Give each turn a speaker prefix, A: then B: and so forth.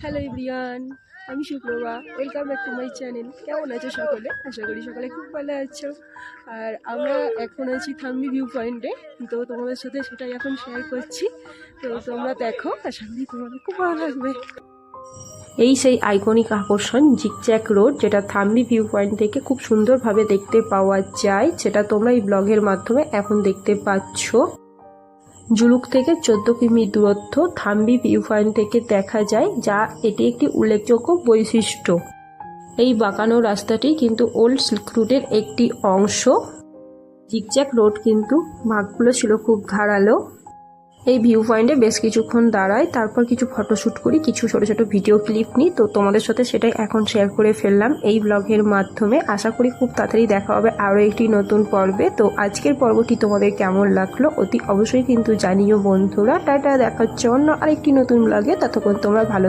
A: Hello everyone, আমি Suprabha. Welcome back to my channel. কেমন আছো সকলে? আশা করি সকলে খুব ভালো আছো। আর আমরা এখন আছি থাম্বি ভিউ পয়েন্টে, তো তোমাদের সাথে সেটাই এখন শেয়ার করছি। তো তোমরা দেখো, আশা করি তোমাদের খুব ভালো লাগবে। এই সেই আইকনিক আকর্ষণ জিগজ্যাগ রোড, যেটা থাম্বি ভিউ পয়েন্ট থেকে খুব সুন্দরভাবে দেখতে পাওয়া যায়, সেটা তোমরা এই ব্লগের মাধ্যমে এখন দেখতে পাচ্ছ। জুলুক থেকে 14 কিমি দূরত্ব থাম্বি ভিউ পয়েন্ট থেকে দেখা যায়, যা এটি একটি উল্লেখযোগ্য বৈশিষ্ট্য। এই বাঁকানো রাস্তাটি কিন্তু ওল্ড সিল্ক রুটের একটি অংশ। জিগজ্যাগ রোড কিন্তু ভাগগুলো ছিল খুব ধারালো। এই ভিউ পয়েন্টে বেশ কিছুক্ষণ দাঁড়াই, তারপর কিছু ফটোশ্যুট করি, কিছু ছোট ছোট ভিডিও ক্লিপ নিই। তো তোমাদের সাথে সেটাই এখন শেয়ার করে ফেললাম এই ব্লগের মাধ্যমে। আশা করি খুব তাড়াতাড়ি দেখা হবে আরও একটি নতুন পর্বে। তো আজকের পর্বটি তোমাদের কেমন লাগলো অতি অবশ্যই কিন্তু জানিও বন্ধুরা। টাটা, দেখা হচ্ছে অন্য আরেকটি নতুন ব্লগে। ততক্ষণ তোমরা ভালো